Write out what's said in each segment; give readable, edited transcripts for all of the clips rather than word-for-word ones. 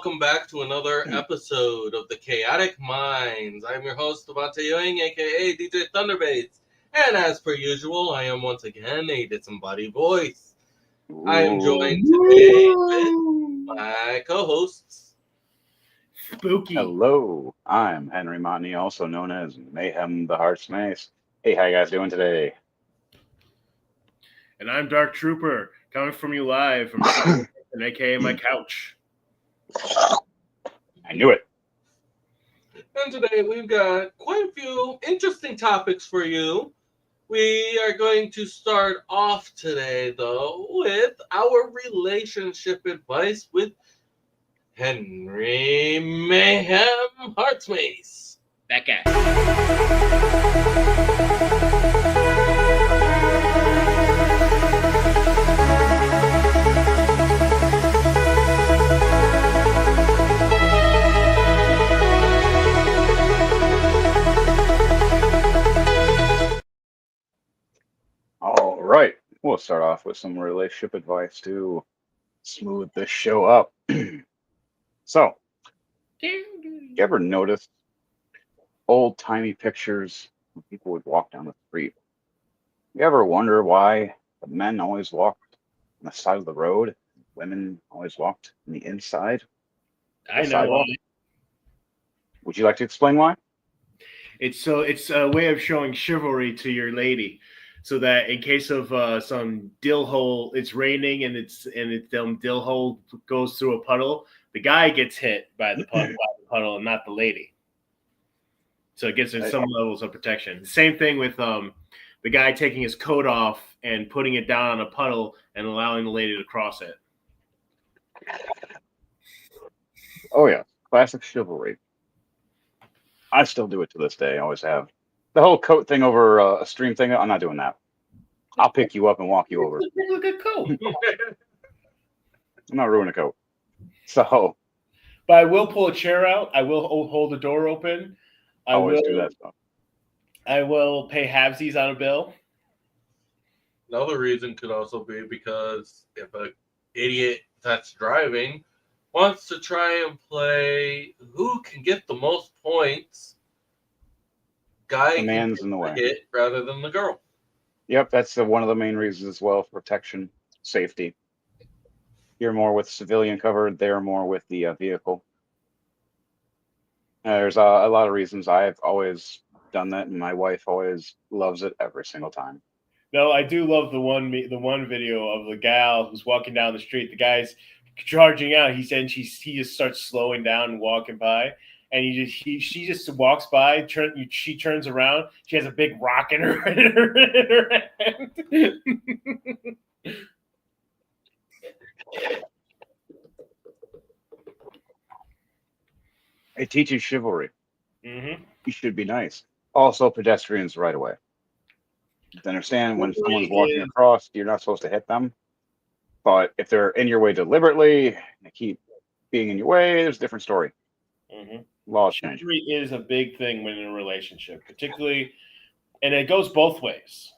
welcome back to another episode of the Chaotic Minds. I'm your host, Devontae Ewing, aka DJ Thunderbates. And as per usual, I am once again a disembodied voice. I am joined today with my co-hosts. Spooky. Hello, I'm Henry Montney, also known as Mayhem the Heart's Mace. Hey, how you guys doing today? And I'm Dark Trooper, coming from you live from aka my couch. I knew it. And today we've got quite a few interesting topics for you. We are going to start off today, though, with our relationship advice with Henry Mayhem Heartsmace. That guy. All right, we'll start off with some relationship advice to smooth this show up. So, you ever notice old-timey pictures when people would walk down the street? You ever wonder why the men always walked on the side of the road, and women always walked on the inside? I know. Sidewalk? Would you like to explain why? It's a way of showing chivalry to your lady, so that in case of some dill hole, it's raining and dill hole goes through a puddle, the guy gets hit by the puddle and not the lady. So it gives her some levels of protection. Same thing with the guy taking his coat off and putting it down on a puddle and allowing the lady to cross it. Oh yeah, classic chivalry. I still do it to this day. I always have. The whole coat thing over a stream thing, I'm not doing that. I'll pick you up and walk you over. Look at coat. I'm not ruining a coat. So. But I will pull a chair out. I will hold the door open. I always will do that stuff. I will pay halvesies on a bill. Another reason could also be because if an idiot that's driving wants to try and play who can get the most points, guy the man's in the way hit rather than the girl. Yep, that's one of the main reasons as well, for protection, safety. You're more with civilian cover, they're more with the vehicle. There's a lot of reasons. I've always done that, and my wife always loves it every single time. No, I do love the one video of the gal who's walking down the street. The guy's charging out. He said he just starts slowing down and walking by, and she just walks by. She turns around. She has a big rock in her hand. It teaches chivalry. Mm-hmm. You should be nice. Also, pedestrians right away. To understand when someone's walking across, you're not supposed to hit them. But if they're in your way deliberately, they keep being in your way, there's a different story. Mm-hmm. Laws change. Chivalry is a big thing when in a relationship, particularly, and it goes both ways.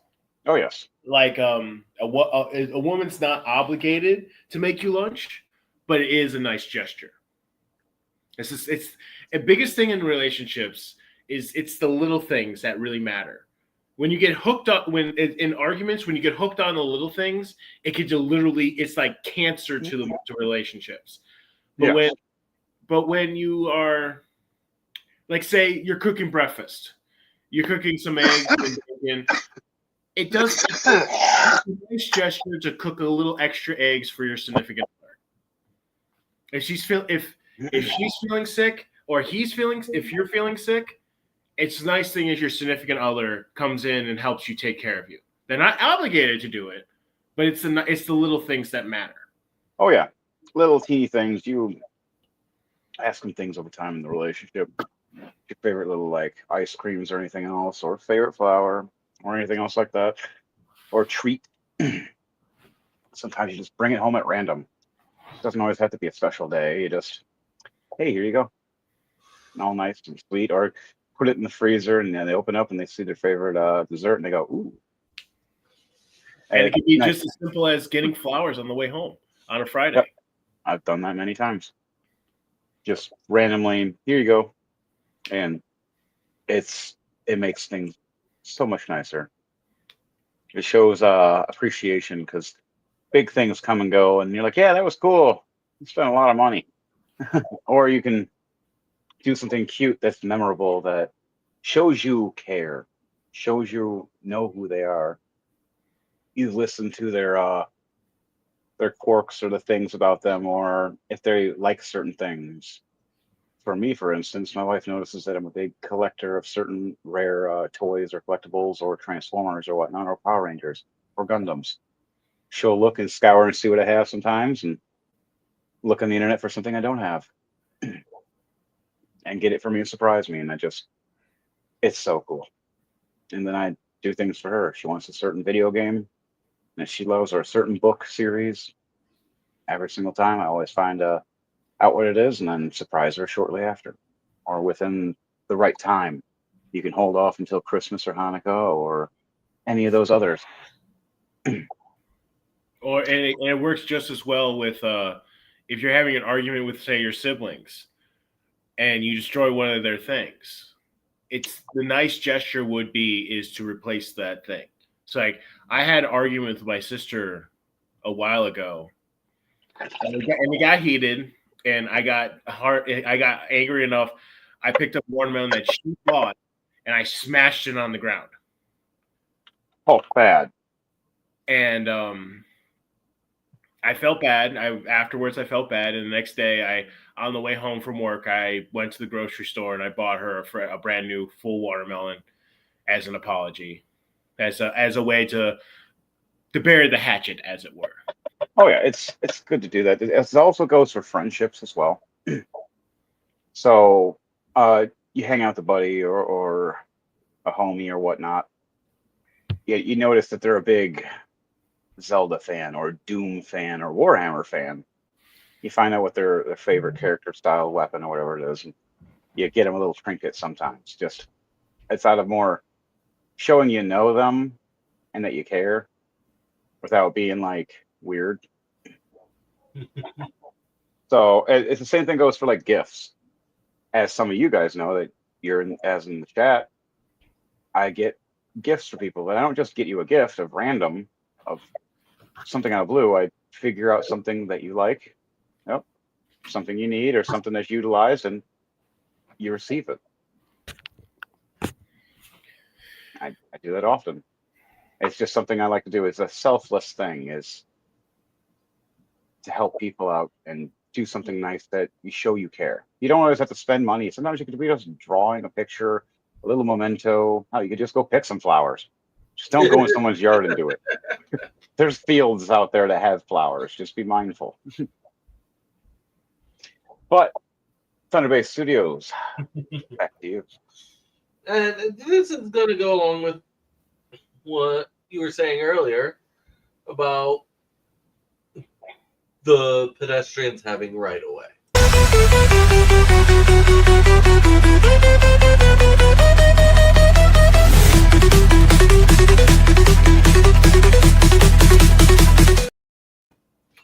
Oh yes. Like a woman's not obligated to make you lunch, but it is a nice gesture. It's the biggest thing in relationships is it's the little things that really matter. When you get hooked up, in arguments, when you get hooked on the little things, it could it's like cancer to relationships. But when you are, like, say you're cooking breakfast, you're cooking some eggs and bacon, it's a nice gesture to cook a little extra eggs for your significant other. If she's feeling sick, or if you're feeling sick, it's a nice thing as your significant other comes in and helps you take care of you. They're not obligated to do it, but it's the little things that matter. Oh yeah, little teeny things. You ask them things over time in the relationship. Your favorite little, like, ice creams or anything else, or favorite flower, or anything else like that, or treat. Sometimes you just bring it home at random. It doesn't always have to be a special day. You just, hey, here you go. And all nice and sweet. Or put it in the freezer, and then they open up and they see their favorite dessert, and they go, ooh. And it could be just as simple as getting flowers on the way home on a Friday. Yep. I've done that many times. just randomly, here you go. And it makes things so much nicer. It shows appreciation because big things come and go, and you're like, yeah, that was cool. You spent a lot of money. Or you can do something cute that's memorable that shows you care, shows you know who they are. You listen to their quirks or the things about them, or if they like certain things. For me, for instance, my wife notices that I'm a big collector of certain rare toys or collectibles or Transformers or whatnot, or Power Rangers or Gundams. She'll look and scour and see what I have sometimes and look on the internet for something I don't have and get it for me and surprise me. And it's so cool. And then I do things for her. If she wants a certain video game that she loves or a certain book series, every single time I always find out what it is and then surprise her shortly after or within the right time. You can hold off until Christmas or Hanukkah or any of those others. And it works just as well with if you're having an argument with, say, your siblings, and you destroy one of their things. It's the nice gesture would be is to replace that thing. It's like I had an argument with my sister a while ago, and it got heated, and I got angry enough. I picked up a watermelon that she bought, and I smashed it on the ground. Oh, bad. And I felt bad. Afterwards, I felt bad, and the next day, on the way home from work, I went to the grocery store and I bought her a brand new full watermelon as an apology, as a way to bury the hatchet, as it were. Oh yeah, it's good to do that. It also goes for friendships as well. So you hang out with a buddy or a homie or whatnot. You notice that they're a big Zelda fan or Doom fan or Warhammer fan. You find out what their favorite character style weapon or whatever it is, and you get them a little trinket sometimes. Just it's out of more showing you know them and that you care without being like weird. So it's the same thing goes for like gifts. As some of you guys know that you're in the chat, I get gifts for people, but I don't just get you a gift of random of something out of blue. I figure out something that you like, something you need, or something that's utilized, and you receive it. I do that often. It's just something I like to do. It's a selfless thing, is to help people out and do something nice that you show you care. You don't always have to spend money. Sometimes you could be just drawing a picture, a little memento. You could just go pick some flowers. Just don't go in someone's yard and do it. There's fields out there that have flowers. Just be mindful. But Thunderbase Studios, back to you. And this is going to go along with what you were saying earlier about the pedestrians having right of way.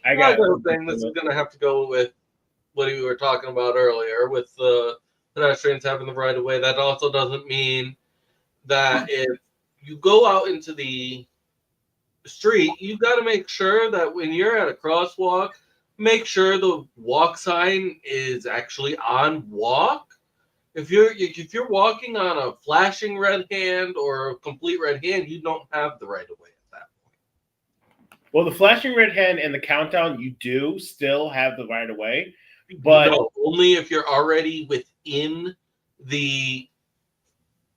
Another thing, this is going to have to go with what we were talking about earlier with the pedestrians having the right of way. That also doesn't mean that if you go out into the street, you got to make sure that when you're at a crosswalk, make sure the walk sign is actually on walk. If you're walking on a flashing red hand or a complete red hand, you don't have the right of way at that point. Well, the flashing red hand and the countdown, you do still have the right of way, but no, only if you're already within the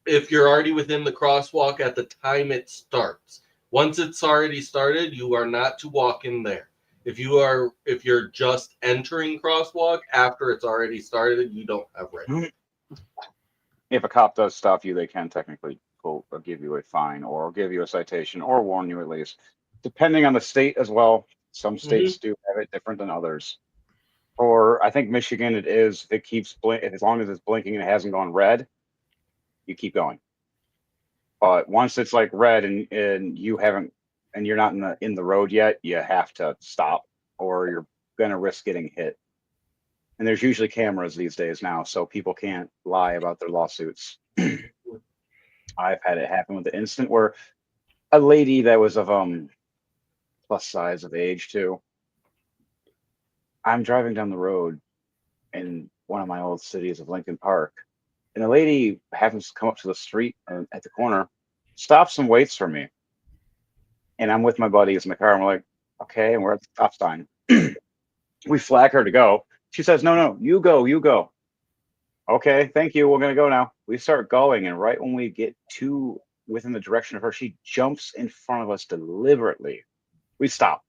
crosswalk at the time it starts. Once it's already started, you are not to walk in there. If you're just entering crosswalk after it's already started, you don't have right. If a cop does stop you, they can technically give you a fine or give you a citation or warn you at least, depending on the state as well. Some states do have it different than others. Or I think Michigan, it keeps as long as it's blinking and it hasn't gone red, you keep going. But once it's like red and you're not in the road yet, you have to stop or you're gonna risk getting hit. And there's usually cameras these days now, so people can't lie about their lawsuits. I've had it happen with the incident where a lady that was of plus size of age too. I'm driving down the road in one of my old cities of Lincoln Park, and the lady happens to come up to the street at the corner, stops and waits for me. And I'm with my buddies in the car, and we're like, okay, and we're at the stop sign. We flag her to go. She says, no, you go, you go. Okay, thank you. We're going to go now. We start going, and right when we get to within the direction of her, she jumps in front of us deliberately. We stop.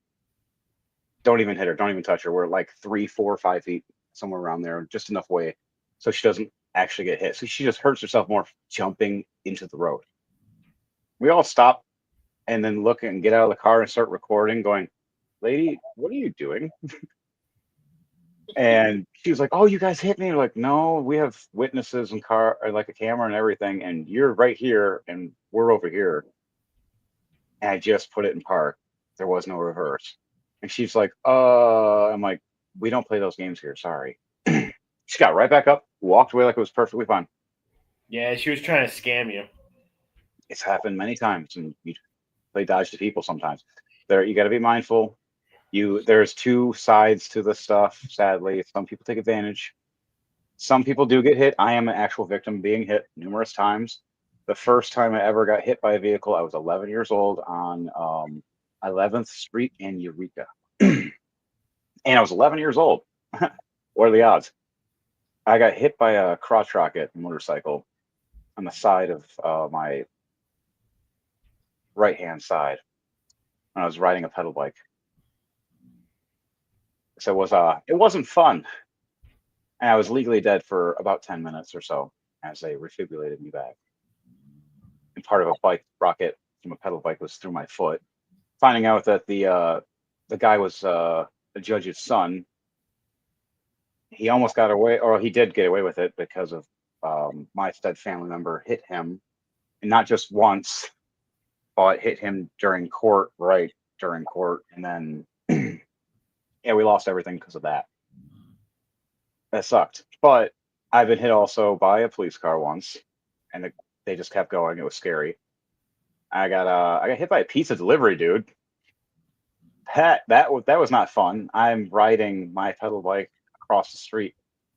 Don't even hit her. Don't even touch her. We're like 3, 4, 5 feet, somewhere around there, just enough way so she doesn't actually get hit. So she just hurts herself more jumping into the road. We all stop and then look and get out of the car and start recording, going, lady, what are you doing? And she was like, oh, you guys hit me. We're like, no, we have witnesses and car, or like a camera and everything, and you're right here and we're over here. And I just put it in park. There was no reverse. And she's like, I'm like, we don't play those games here. Sorry. She got right back up, walked away like it was perfectly fine. Yeah, she was trying to scam you. It's happened many times, and you play dodge to people sometimes. There, you got to be mindful. There's two sides to this stuff. Sadly, some people take advantage. Some people do get hit. I am an actual victim being hit numerous times. The first time I ever got hit by a vehicle, I was 11 years old on 11th Street in Eureka. And I was 11 years old. What are the odds? I got hit by a crotch rocket motorcycle on the side of my right-hand side when I was riding a pedal bike. So it wasn't fun. And I was legally dead for about 10 minutes or so as they refibrillated me back. And part of a bike rocket from a pedal bike was through my foot. Finding out that the guy was the judge's son. He almost got away, or he did get away with it because of my stud family member hit him, and not just once, but hit him during court, and then yeah, we lost everything because of that. That sucked. But I've been hit also by a police car once, and they just kept going. It was scary. I got hit by a pizza delivery dude. That was not fun. I'm riding my pedal bike across the street.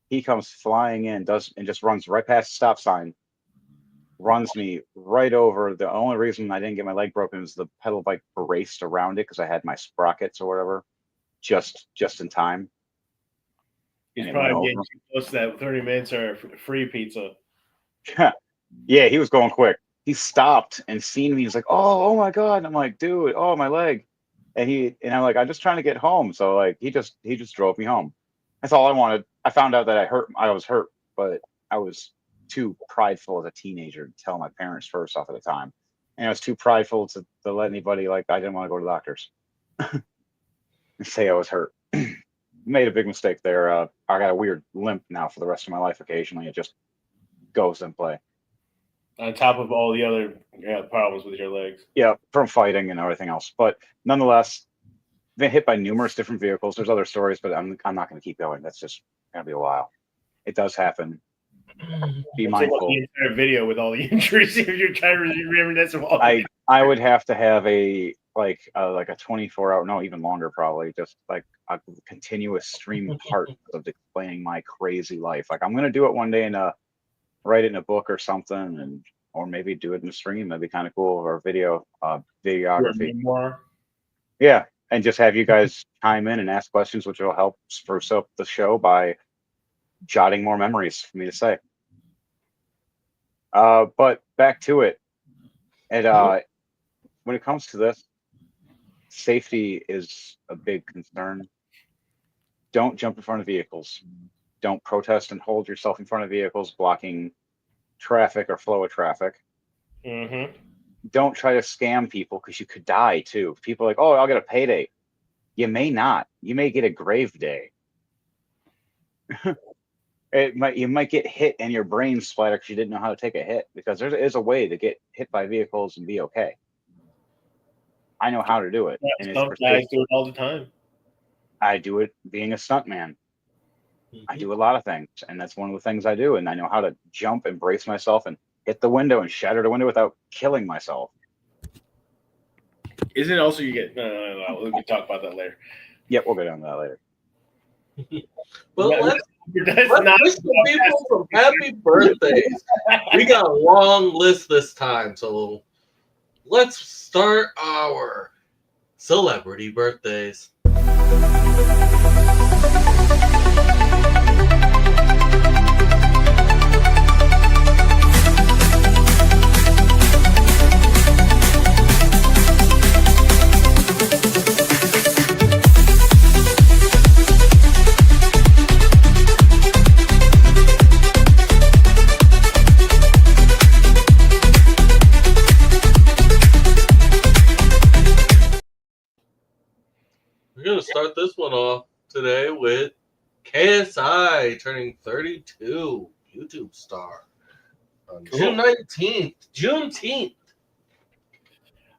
He comes flying in, and just runs right past the stop sign, runs me right over. The only reason I didn't get my leg broken is the pedal bike braced around it because I had my sprockets or whatever just in time. He's probably getting too close to that 30 minutes or free pizza. Yeah, he was going quick. He stopped and seen me. He's like, oh my God. And I'm like, dude, oh, my leg. And I'm like, I'm just trying to get home. So like he just drove me home. That's all I wanted. I found out that I was hurt, but I was too prideful as a teenager to tell my parents first off at the time. And I was too prideful to let anybody, like, I didn't want to go to the doctors and say I was hurt. Made a big mistake there. I got a weird limp now for the rest of my life. Occasionally it just goes in play. On top of all the other problems with your legs. Yeah, from fighting and everything else. But nonetheless, been hit by numerous different vehicles. There's other stories, but I'm not going to keep going. That's just going to be a while. It does happen. Be mindful. The entire video with all the injuries. If you're trying to reminisce of all. I would have to have a 24-hour, no, even longer probably, just like a continuous stream part of explaining my crazy life. Like I'm going to do it one day and write it in a book or something, or maybe do it in a stream. That'd be kind of cool. Or videography. Yeah, and just have you guys chime in and ask questions, which will help spruce up the show by jotting more memories for me to say. But back to it. And when it comes to this, safety is a big concern. Don't jump in front of vehicles. Don't protest and hold yourself in front of vehicles blocking traffic or flow of traffic. Mm-hmm. Don't try to scam people because you could die too. People are like, oh, I'll get a payday. You may not. You may get a grave day. You might get hit and your brain splatter because you didn't know how to take a hit, because there is a way to get hit by vehicles and be okay. I know how to do it. Yeah, some guys do it all the time. I do it being a stuntman. I do a lot of things, and that's one of the things I do. And I know how to jump and brace myself and hit the window and shatter the window without killing myself. Isn't it also you get no. We can talk about that later. Yep, we'll go down to that later. But let's not wish the people some happy birthdays. We got a long list this time, so let's start our celebrity birthdays. We're going to start this one off today with KSI turning 32, YouTube star. On June 19th, Juneteenth.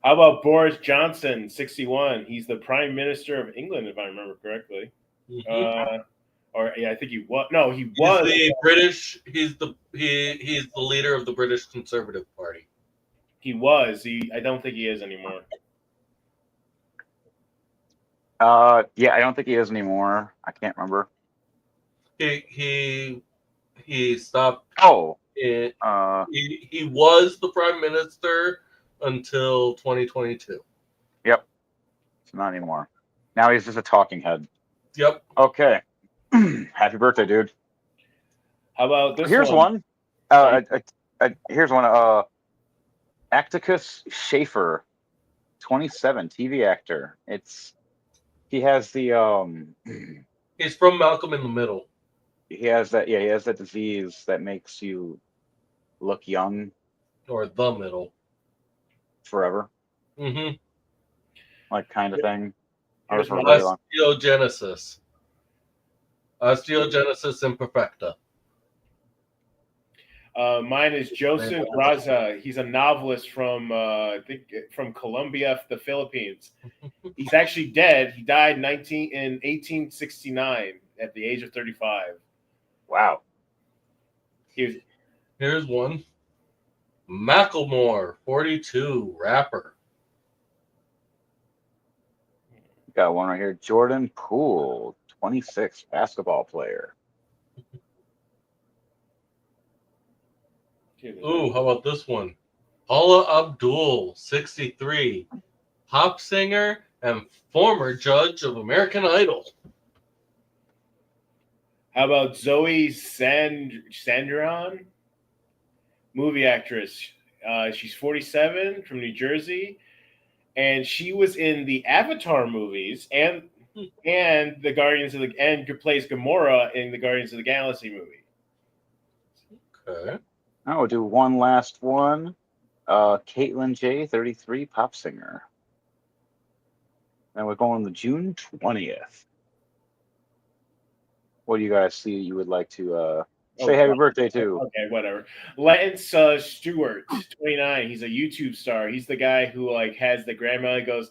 How about Boris Johnson, 61? He's the Prime Minister of England, if I remember correctly. Mm-hmm. I think he was. No, he He's was. the British. He's the leader of the British Conservative Party. He was. I don't think he is anymore. Yeah, I don't think he is anymore. I can't remember. He stopped. Oh, he was the prime minister until 2022. Yep, it's not anymore. Now he's just a talking head. Yep. Okay. Happy birthday, dude. How about this? Here's one. Here's one. Atticus Schaefer, 27, TV actor. He has the He's from Malcolm in the Middle. He has that. Yeah, he has that disease that makes you look young, or the middle, forever. Mm-hmm. Like kind of thing. Osteogenesis. Osteogenesis imperfecta. Mine is Joseph Raza. He's a novelist from I think from Colombia, the Philippines. He's actually dead. He died in 1869 at the age of 35. Wow. Here's one. Macklemore, 42, rapper. Got one right here. Jordan Poole, 26, basketball player. Ooh, how about this one? Paula Abdul, 63, pop singer and former judge of American Idol. How about Zoe Sandron, movie actress? She's 47 from New Jersey, and she was in the Avatar movies and the Guardians of the and plays Gamora in the Guardians of the Galaxy movie. Okay. I will do one last one. Caitlin J, 33, pop singer. And we're going to June 20th. What do you guys see you would like to say happy birthday to? Okay, whatever. Lance Stewart, 29. He's a YouTube star. He's the guy who has the grandma that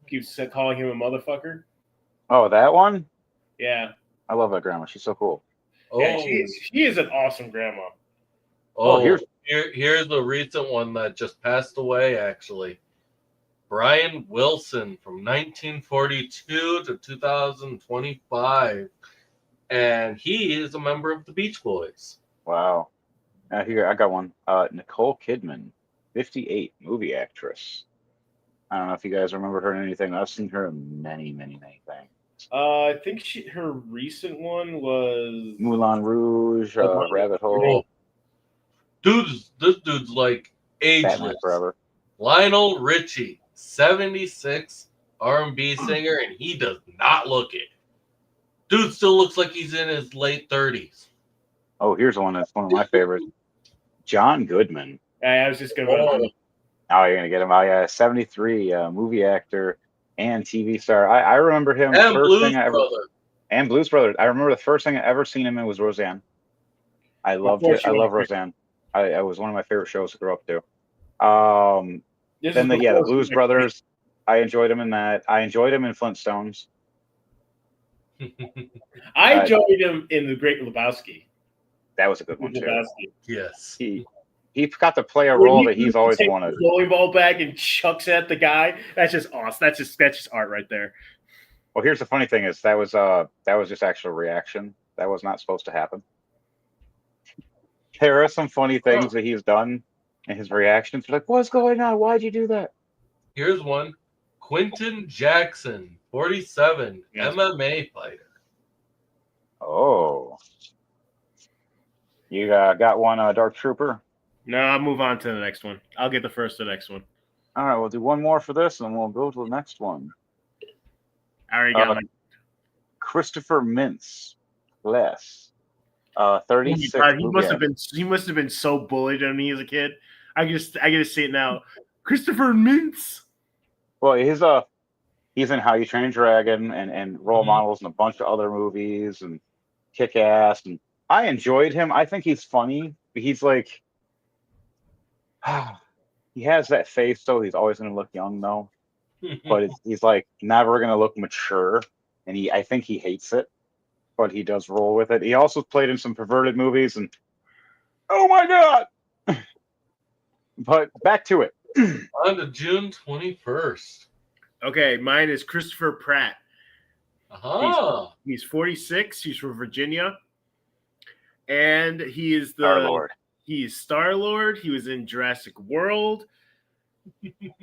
keeps calling him a motherfucker. Oh, that one? Yeah. I love that grandma. She's so cool. Oh, yeah, she is an awesome grandma. Oh, here's the recent one that just passed away, actually. Brian Wilson from 1942 to 2025. And he is a member of the Beach Boys. Wow. Here, I got one. Nicole Kidman, 58, movie actress. I don't know if you guys remember her in anything. I've seen her in many, many, many things. I think her recent one was Moulin Rouge, Rabbit Hole. This dude's like ageless. Batman Forever. Lionel Richie, 76, R&B singer, and he does not look it. Dude still looks like he's in his late 30s. Oh, here's one that's one of my favorites. John Goodman. I was just going to. Oh, you're going to get him. Oh, yeah, 73, movie actor and TV star. I remember him. And Blues Brothers. I remember the first thing I ever seen him in was Roseanne. I loved it. I love Roseanne. I was one of my favorite shows to grow up to. The Blues Brothers. I enjoyed him in that. I enjoyed him in Flintstones. I enjoyed him in The Great Lebowski. That was a good one too. Lebowski. Yes. He got to play a When role he that he's always wanted. The bowling ball bag and chucks at the guy. That's just awesome. That's just art right there. Well, here's the funny thing: is that was just actual reaction. That was not supposed to happen. There are some funny things that he's done in his reactions. You're like, what's going on? Why'd you do that? Here's one. Quentin Jackson, 47, Yes. MMA fighter. Oh, you got one, Dark Trooper. No, I'll move on to the next one. I'll get the next one. All right, we'll do one more for this, and we'll go to the next one. I already got my Christopher Mintz, less. 36. God, he must have been so bullied on me as a kid. I gotta say it now. Christopher Mintz. Well, he's in How You Train Your Dragon and Role Models and a bunch of other movies and Kick Ass, and I enjoyed him. I think he's funny. He's like, he has that face though. He's always going to look young though, but he's like never going to look mature, and I think he hates it, but he does roll with it. He also played in some perverted movies, and oh my god! But back to it. On to June 21st. Okay, mine is Christopher Pratt. He's 46. He's from Virginia, and he is Star-Lord. He's Star-Lord. He was in Jurassic World. And he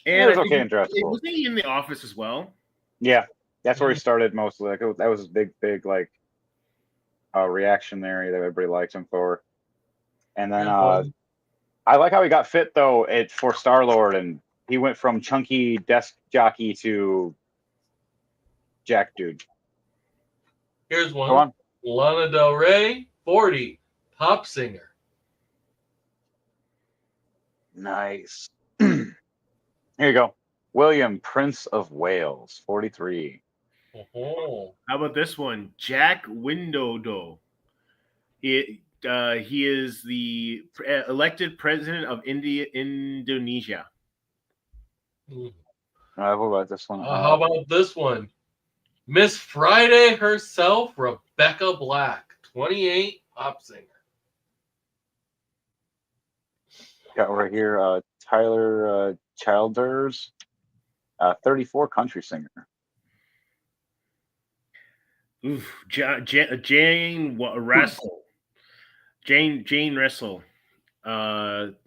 was okay in Jurassic World. Was he in The Office as well? Yeah, that's where he started mostly. Like that was his big like reaction area that everybody liked him for. And then I like how he got fit though for Star-Lord, and he went from chunky desk jockey to Jack dude. Here's one. Go on. Lana Del Rey, 40, pop singer. Nice. Here you go. William, Prince of Wales, 43. Oh. How about this one? Jack Widodo. He is the elected president of Indonesia. What about this one? How about this one? Miss Friday herself, Rebecca Black, 28, pop singer. Got over here Tyler Childers, 34, country singer. Oof, Jane Russell. Jane Russell.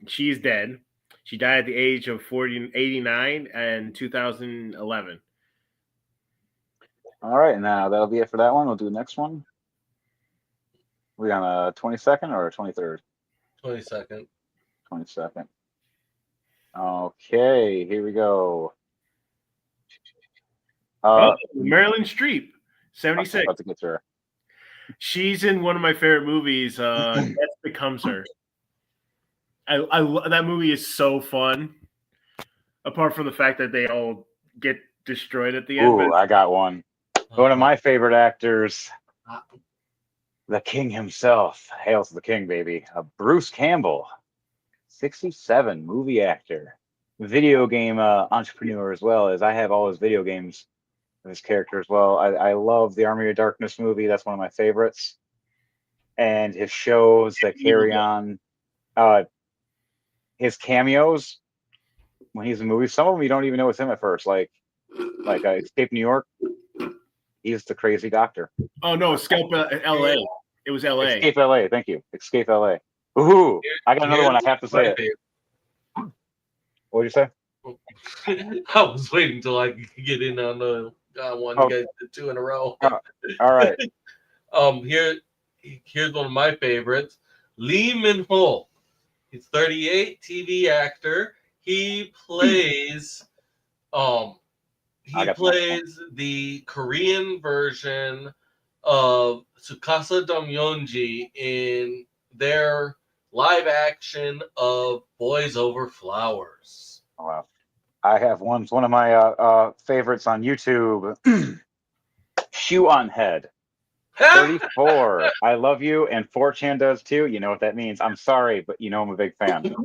She's dead. She died at the age of 89 in 2011. All right, now that'll be it for that one. We'll do the next one. We on a 22nd or a 23rd? 22nd. 22nd. Okay, here we go. Marilyn Streep, 76. About to get to her. She's in one of my favorite movies. Death Becomes Her. That movie is so fun. Apart from the fact that they all get destroyed at the end. Ooh, I got one. One of my favorite actors, the king himself. Hail to the king, baby. Bruce Campbell, 67, movie actor, video game entrepreneur as well, as I have all his video games of his character as well. I love the Army of Darkness movie. That's one of my favorites. And his shows that carry on, his cameos when he's in movies. Some of them you don't even know it's him at first, like Escape New York. He's the crazy doctor. Oh no, Escape LA. It was LA. Escape LA. Thank you. Escape LA. Ooh, I got another one. I have to say it. What did you say? I was waiting till I could get in on the one. You guys did 2 in a row. All right. Here's one of my favorites. Lee Min-ho. He's 38, TV actor. He plays the Korean version of Tsukasa Damyeonji in their live action of Boys Over Flowers. Oh, wow. I have one of my favorites on YouTube. Shoe on Head. 34. I love you, and 4chan does too. You know what that means. I'm sorry, but you know I'm a big fan.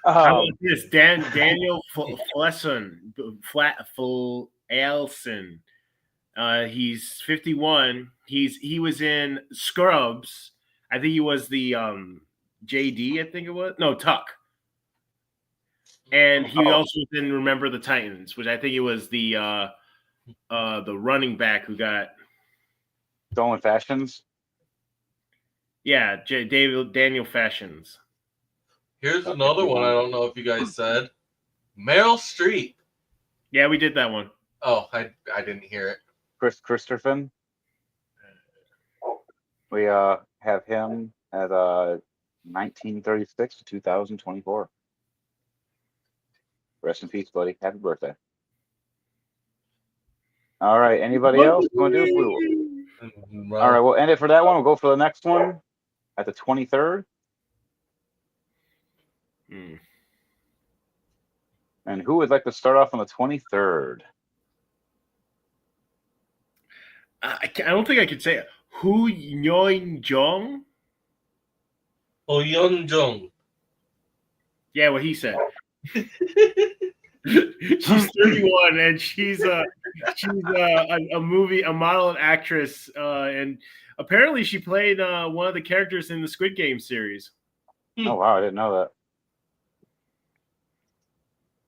How about this? Daniel Flessen. He's 51. He was in Scrubs. I think he was the JD. I think it was Tuck. And he also didn't Remember the Titans, which I think it was the running back who got Stolen Fashions. Yeah, Daniel Fashions. Here's another one. I don't know if you guys said Meryl Streep. Yeah, we did that one. Oh, I didn't hear it. Christopher. We have him at 1936 to 2024. Rest in peace, buddy. Happy birthday. All right. Anybody else want to do? All right. We'll end it for that one. We'll go for the next one at the 23rd. And who would like to start off on the 23rd? I don't think I could say it. Hu Yeon-jung? Oh, Yeon-jung. Yeah, what he said. She's 31 and she's a model and actress, and apparently she played one of the characters in the Squid Game series. Oh wow, I didn't know that.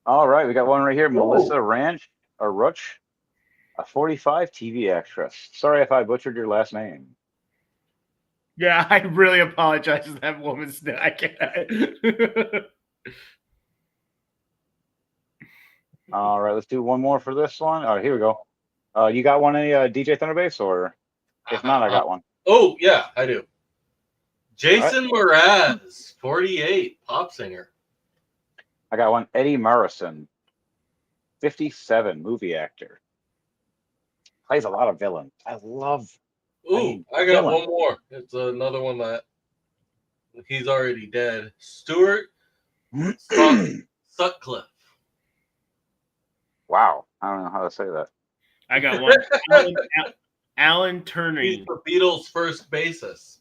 All right, we got one right here, Melissa Ruch, a 45 TV actress. Sorry if I butchered your last name. Yeah, I really apologize to that woman's name. I can't. All right, let's do one more for this one. All right, here we go. You got one, any DJ Thunderbase, or if not, I got one. Oh, yeah, I do. Jason Mraz, 48, pop singer. I got one, Eddie Morrison, 57, movie actor. Plays a lot of villains. I love. Ooh, I got one more. It's another one that he's already dead. Stuart Sutcliffe. Wow, I don't know how to say that. I got one. Alan Turing. He's the Beatles' first bassist.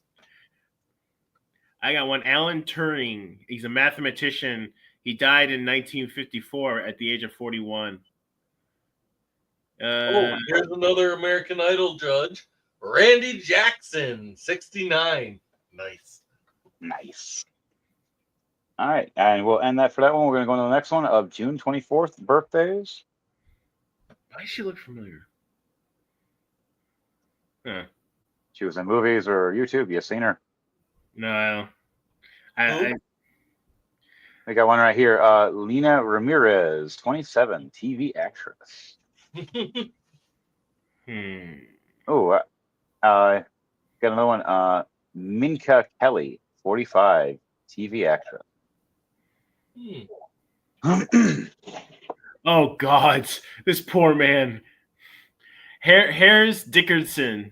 I got one. Alan Turing. He's a mathematician. He died in 1954 at the age of 41. Here's another American Idol judge. Randy Jackson, 69. Nice. All right, and we'll end that for that one. We're going to go to the next one of June 24th, birthdays. Why does she look familiar? Huh. She was in movies or YouTube. You seen her? No. We got one right here. Lena Ramirez, 27, TV actress. Oh, got another one. Minka Kelly, 45, TV actress. Oh God, this poor man. Harris Dickerson.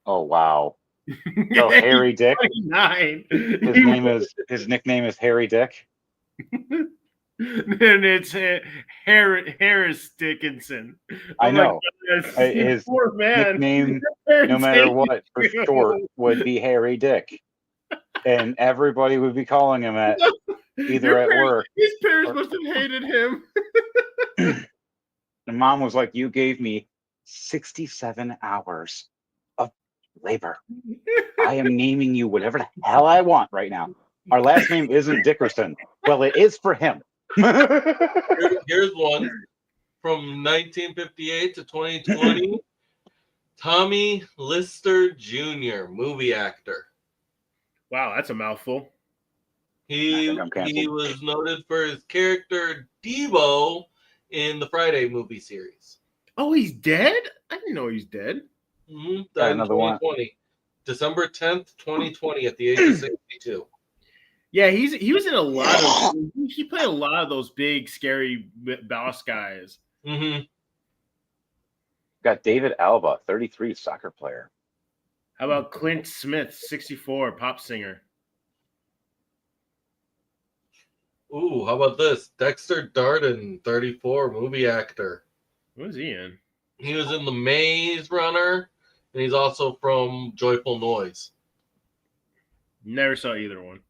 Oh wow. Oh, Harry Dick. 29. His nickname is Harry Dick. And it's Harris Dickinson. I know. His poor man. Nickname, no matter what, for short, would be Harry Dick, and everybody would be calling him at either at work. His parents must have hated him. And mom was like, "You gave me 67 hours of labor. I am naming you whatever the hell I want right now. Our last name isn't Dickerson. Well, it is for him." Here's one from 1958 to 2020. Tommy Lister Jr., movie actor. Wow, that's a mouthful. He was noted for his character Debo in the Friday movie series. Oh, he's dead? I didn't know he's dead. Died in 2020. December 10th, 2020, at the age of 62. Yeah, he was in a lot of he played a lot of those big scary boss guys. Got David Alba, 33, soccer player. How about Clint Smith, 64, pop singer? Ooh, how about this? Dexter Darden, 34, movie actor. What was he in? He was in The Maze Runner, and he's also from Joyful Noise. Never saw either one.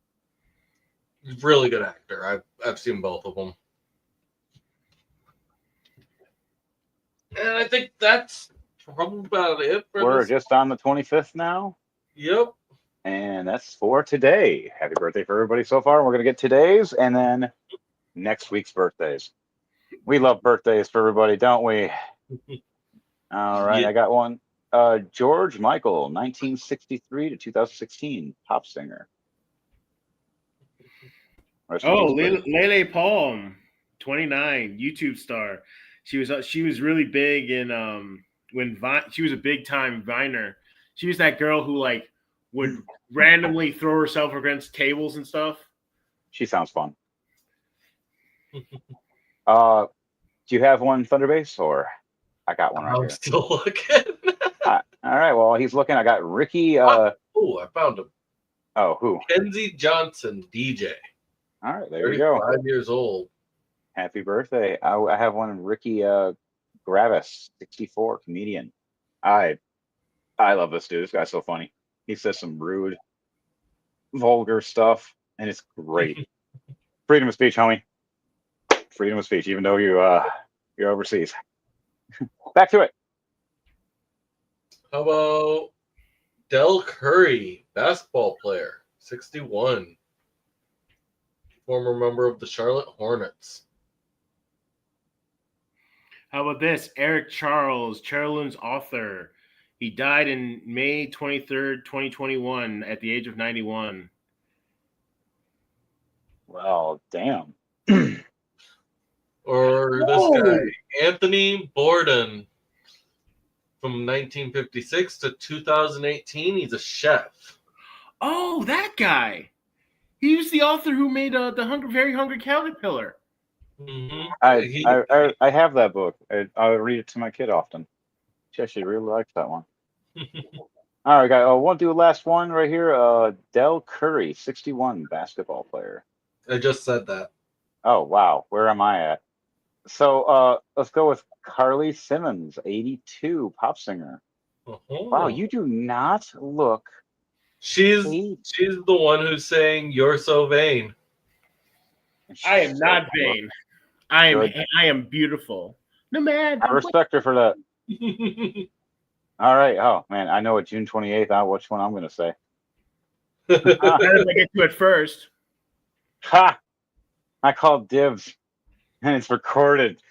Really good actor. I've seen both of them. And I think that's probably about it for We're this. just on the 25th now. Yep. And that's for today. Happy birthday for everybody so far. We're going to get today's and then next week's birthdays. We love birthdays for everybody, don't we? All right, Yeah. I got one. George Michael, 1963 to 2016, pop singer. Oh, Lele Palm, 29, YouTube star. She was really big in when she was a big time Viner. She was that girl who like would randomly throw herself against tables and stuff. She sounds fun. Do you have one, Thunderbase, or I got one right I'm here? still looking. All right, well, he's looking. I got Ricky. Oh, I found him. Oh, who? Kenzie Johnson, DJ. All right, there you go. 35 years old. Happy birthday. I have one, Ricky Gravis, 64, comedian. I love this dude. This guy's so funny. He says some rude, vulgar stuff, and it's great. Freedom of speech, homie. Freedom of speech, even though you're overseas. Back to it. How about Del Curry, basketball player, 61. Former member of the Charlotte Hornets. How about this? Eric Charles, Cheryl's author. He died in May 23rd, 2021 at the age of 91. Well, damn. Or this guy, Anthony Bourdain, from 1956 to 2018. He's a chef. Oh, that guy. He was the author who made the Very Hungry Caterpillar. Mm-hmm. I have that book. I read it to my kid often. She actually really likes that one. All right, guys. We'll do the last one right here. Del Curry, 61, basketball player. I just said that. Oh, wow. Where am I at? So let's go with Carly Simmons, 82, pop singer. Uh-huh. Wow, you do not look. She's the one who's saying "You're so vain." I am not vain. I am beautiful. No man. I respect her for that. All right. Oh man, I know it. June 28th. Which one I'm going to say? I get to it first. Ha! I called dibs, and it's recorded.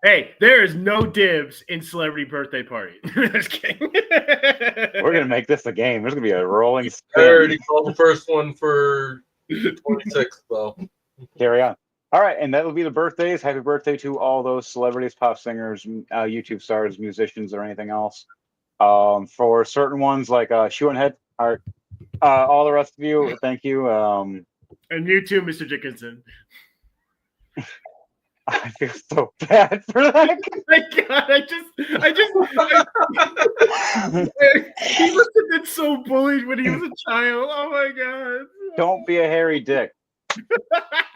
Hey, there is no dibs in celebrity birthday party. Just kidding. We're gonna make this a game. There's gonna be a rolling I spin. already called the first one for 26th, though. Carry on. All right, and that'll be the birthdays. Happy birthday to all those celebrities, pop singers, YouTube stars, musicians, or anything else. For certain ones like Shoe and Head, all the rest of you, thank you. And you too, Mr. Dickinson. I feel so bad for that. My God, he must have been so bullied when he was a child. Oh my God. Don't be a hairy dick.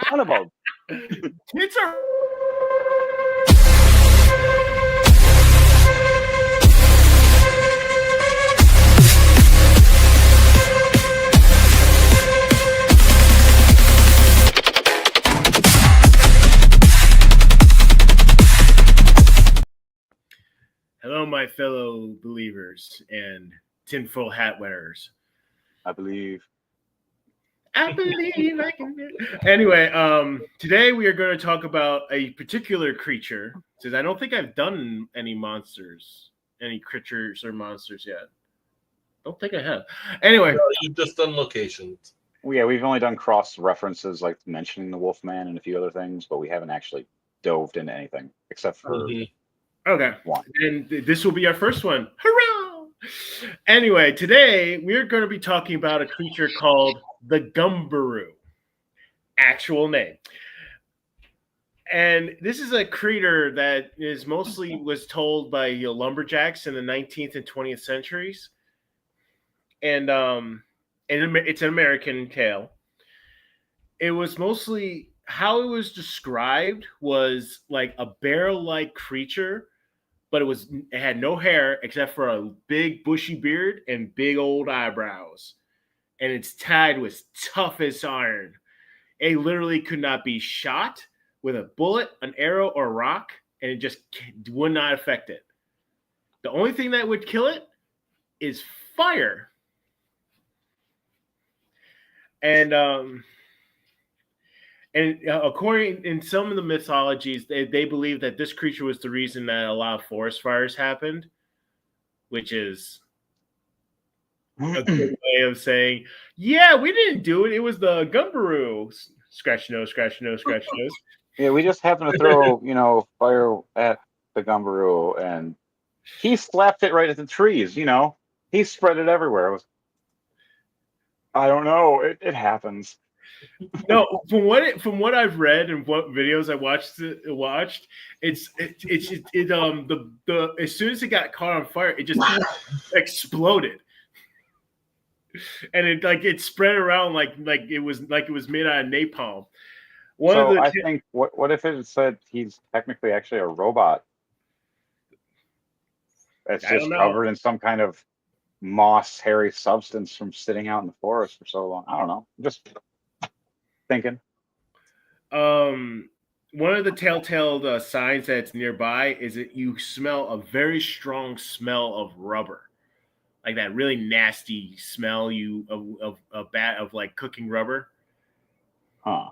Son of a. Tits are. Hello, my fellow believers and tinfoil hat wearers. I believe I can do it. Anyway, today we are going to talk about a particular creature. Because I don't think I've done any creatures or monsters yet. Don't think I have. Anyway, You've just done locations. Yeah, we've only done cross references, like mentioning the Wolfman and a few other things, but we haven't actually dove into anything except for okay. one. And this will be our first one. Hurrah! Anyway, today we're going to be talking about a creature called the Gumberoo. Actual name. And this is a creature that is mostly was told by lumberjacks in the 19th and 20th centuries. And it's an American tale. It was mostly how it was described was like a bear-like creature, but it had no hair except for a big bushy beard and big old eyebrows. And its tide was tough as iron. It literally could not be shot with a bullet, an arrow, or a rock, and it just would not affect it. The only thing that would kill it is fire. And according in some of the mythologies, they believe that this creature was the reason that a lot of forest fires happened, which is a good way of saying, yeah, we didn't do it. It was the Gumberoo. Scratch nose, scratch nose, scratch nose. Yeah, we just happened to throw, fire at the Gumberoo, and he slapped it right at the trees. He spread it everywhere. I don't know. It happens. No, from what I've read and what videos I watched, it's the as soon as it got caught on fire, it just exploded, and it spread around like it was made out of napalm. I think what if it said he's technically actually a robot that's just covered in some kind of moss, hairy substance from sitting out in the forest for so long? I don't know. Just thinking. One of the telltale signs that's nearby is that you smell a very strong smell of rubber, like that really nasty smell of like cooking rubber. Huh.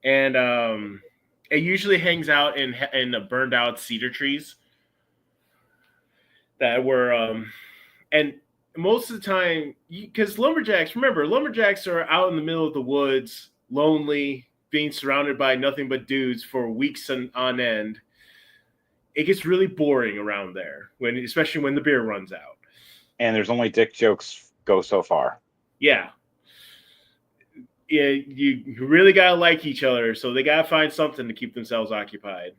And it usually hangs out in the burned out cedar trees that were and most of the time, because lumberjacks are out in the middle of the woods, lonely, being surrounded by nothing but dudes for weeks on end. It gets really boring around there, especially when the beer runs out. And there's only dick jokes go so far. Yeah. Yeah, you really gotta like each other, so they gotta find something to keep themselves occupied.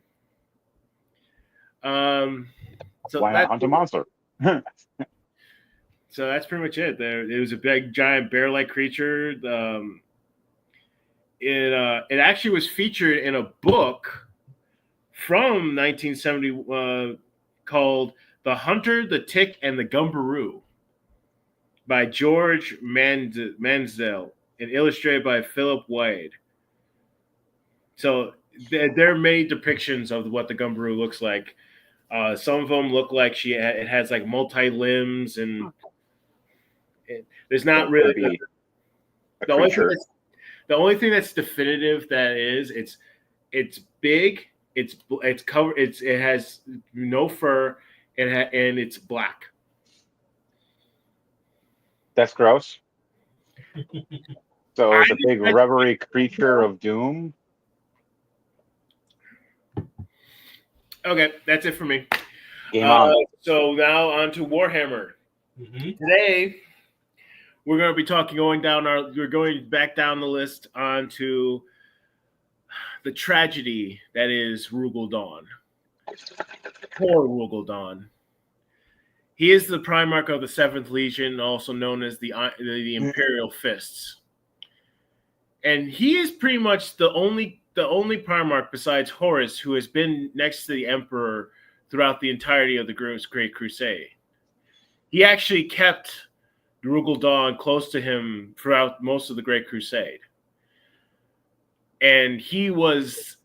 So why not hunt a monster? So that's pretty much it. It was a big, giant bear-like creature. It actually was featured in a book from 1970 called "The Hunter, the Tick, and the Gumberoo" by George Mansdell and illustrated by Philip Wade. So there are many depictions of what the Gumberoo looks like. Some of them look like it has like multi limbs, and there's not really the only thing that's definitive that it's big, it's covered, it has no fur, and it's black. That's gross. So the big rubbery creature of doom. Okay, that's it for me. Game on. So now on to Warhammer. Mm-hmm. Today we're going to be we're going back down the list onto the tragedy that is Rugal Dawn. Poor Rugal Dawn. He is the Primarch of the 7th Legion, also known as the Imperial Fists. And he is pretty much the only Primarch besides Horus who has been next to the Emperor throughout the entirety of the Great Crusade. He actually kept Rugal Dawn close to him throughout most of the Great Crusade. And he was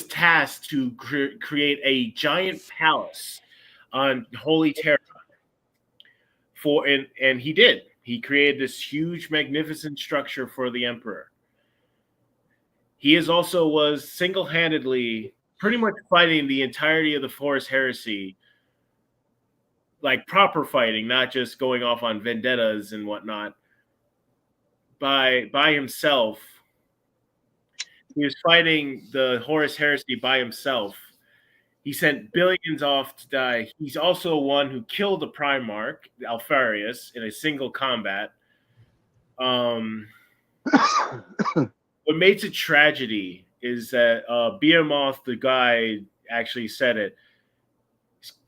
tasked to create a giant palace on Holy Terra. And he did. He created this huge, magnificent structure for the Emperor. He was single-handedly pretty much fighting the entirety of the Horus Heresy, like proper fighting, not just going off on vendettas and whatnot, by himself. He was fighting the Horus Heresy by himself. He sent billions off to die. He's also one who killed the Primarch, Alfarius, in a single combat. What makes it tragedy is that Behemoth, the guy, actually said it.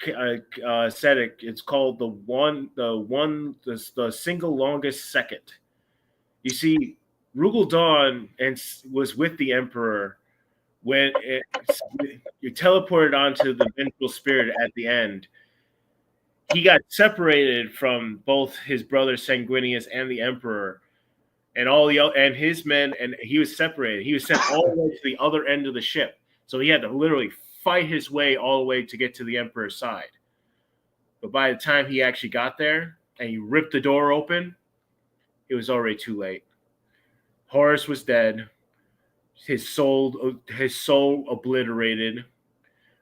It's called the single longest second. You see, Rugal Dawn was with the Emperor when you teleported onto the vengeful spirit at the end. He got separated from both his brother Sanguinius and the Emperor and his men, and he was separated. He was sent all the way to the other end of the ship, so he had to literally fight his way all the way to get to the Emperor's side. But by the time he actually got there and he ripped the door open, it was already too late. Horus was dead. His soul obliterated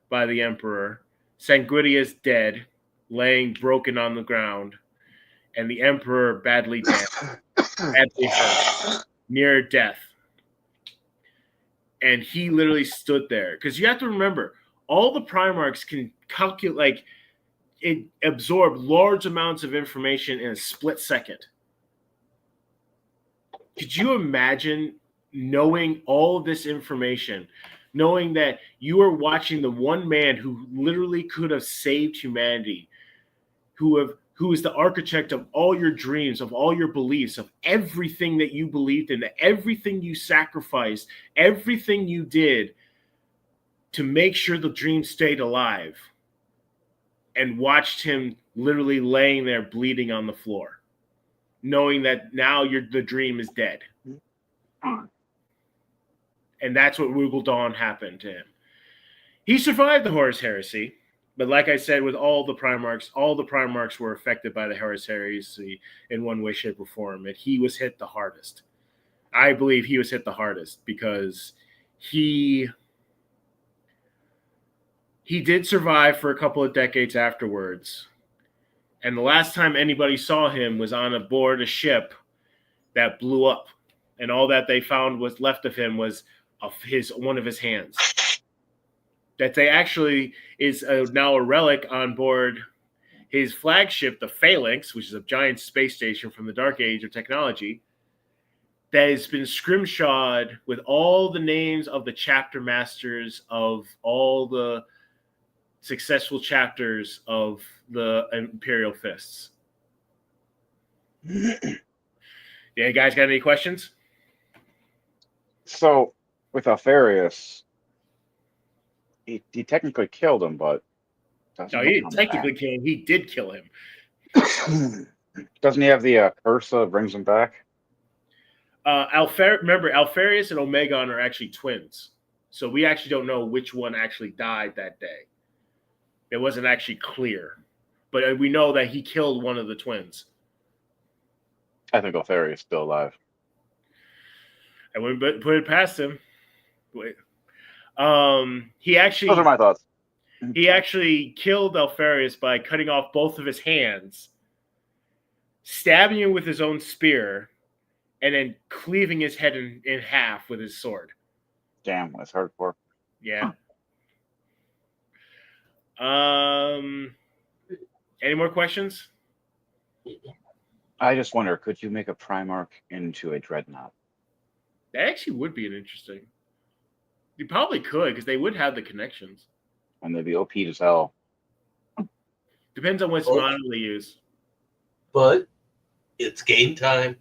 by the Emperor. Sanguinius dead, laying broken on the ground, and the Emperor badly hurt, near death. And he literally stood there because you have to remember, all the Primarchs can calculate, like, it absorb large amounts of information in a split second. Could you imagine knowing all of this information, knowing that you are watching the one man who literally could have saved humanity, who is the architect of all your dreams, of all your beliefs, of everything that you believed in, everything you sacrificed, everything you did to make sure the dream stayed alive, and watched him literally laying there bleeding on the floor, knowing that now the dream is dead. And that's what Rugal Dawn happened to him. He survived the Horus Heresy, but like I said, with all the Primarchs were affected by the Horus Heresy in one way, shape, or form, and he was hit the hardest. I believe he was hit the hardest because he did survive for a couple of decades afterwards. And the last time anybody saw him was on board a ship that blew up. And all that they found was left of him was one of his hands. That they actually is now a relic on board his flagship, the Phalanx, which is a giant space station from the Dark Age of technology, that has been scrimshawed with all the names of the chapter masters of all the successful chapters of the Imperial Fists. Yeah, guys, got any questions? So, with Alfarius, he technically killed him, but no, he didn't technically kill him. He did kill him. Doesn't he have the curse that brings him back? Remember, Alfarius and Omegon are actually twins, so we actually don't know which one actually died that day. It wasn't actually clear, but we know that he killed one of the twins. I think Alfarius is still alive. I wouldn't put it past him. He actually. Those are my thoughts. He actually killed Alfarius by cutting off both of his hands, stabbing him with his own spear, and then cleaving his head in half with his sword. Damn, that's hardcore. Yeah. Any more questions? I just wonder, could you make a Primarch into a Dreadnought? That actually would be an interesting. You probably could, because they would have the connections. And they'd be OP as hell. Depends on which model they use. But it's game time.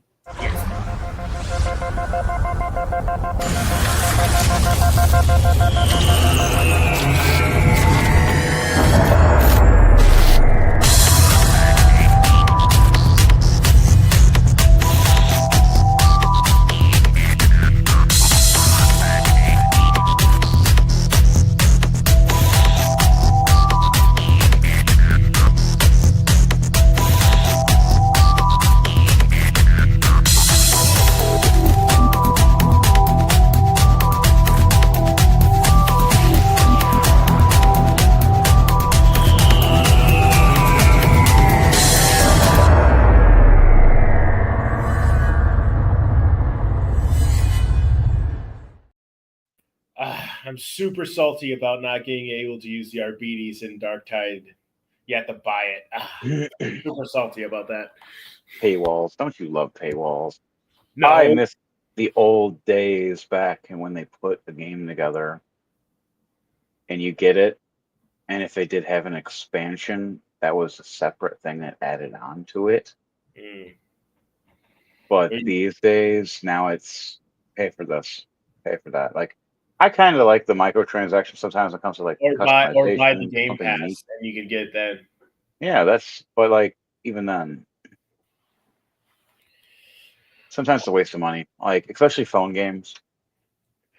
I'm super salty about not being able to use the Arbites in Darktide. You have to buy it. Super salty about that. Paywalls. Don't you love paywalls? No. I miss the old days back and when they put the game together and you get it. And if they did have an expansion, that was a separate thing that added on to it. But these days, now it's pay for this, pay for that. Like, I kind of like the microtransactions sometimes when it comes to like or buy the Game Pass and you can get it then. Yeah, but like even then, sometimes it's a waste of money. Like especially phone games.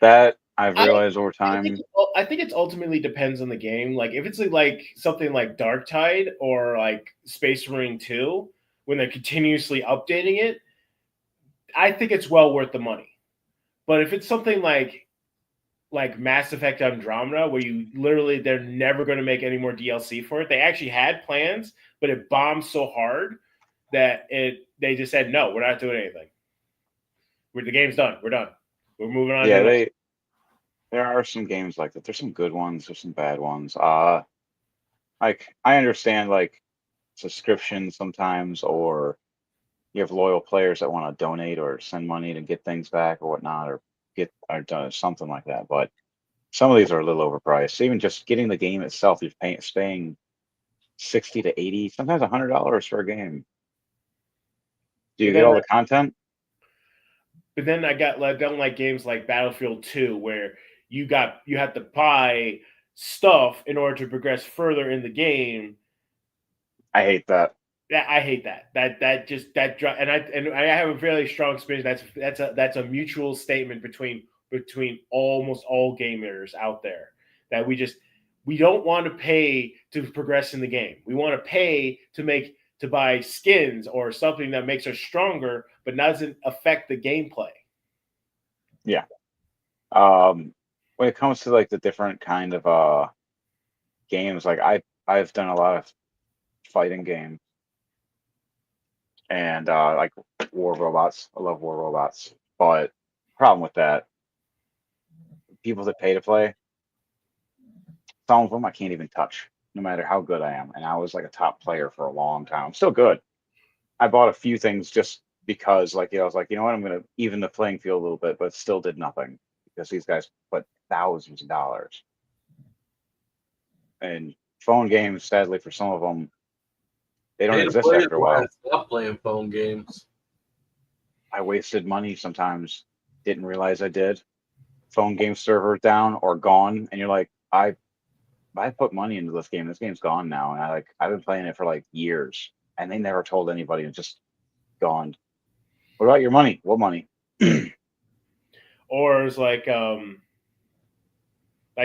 That I've realized over I time. think it ultimately depends on the game. Like if it's like something like Dark Tide or like Space Marine 2, when they're continuously updating it, I think it's well worth the money. But if it's something like Mass Effect Andromeda, where they're never going to make any more DLC for it. They actually had plans, but it bombed so hard that they just said, no, we're not doing anything. The game's done. We're done. We're moving on. Yeah, there are some games like that. There's some good ones. There's some bad ones. Like I understand like subscriptions sometimes, or you have loyal players that want to donate or send money to get things back or whatnot, or done something like that. But some of these are a little overpriced. Even just getting the game itself, you're paying $60 to $80, sometimes $100 for a game. Do you get all the content? But then I don't like games like Battlefield 2 where you have to buy stuff in order to progress further in the game. I hate that. I hate that. And I have a fairly strong experience. That's a mutual statement between almost all gamers out there, that we don't want to pay to progress in the game. We want to pay to buy skins or something that makes us stronger, but doesn't affect the gameplay. Yeah. When it comes to like the different kind of games, like I've done a lot of fighting games, and like War Robots. I love War Robots, but problem with that, people that pay to play, some of them I can't even touch, no matter how good I am. And I was like a top player for a long time. I'm still good. I bought a few things just because, like, I was like, you know what, I'm gonna even the playing field a little bit, but still did nothing because these guys put thousands of dollars. And phone games, sadly, for some of them, they don't exist after a while. Stop playing phone games. I wasted money sometimes, didn't realize I did. Phone game server down or gone, and you're like, I put money into this game. This game's gone now, and I've been playing it for like years, and they never told anybody. It's just gone. What about your money? What money? Or it's like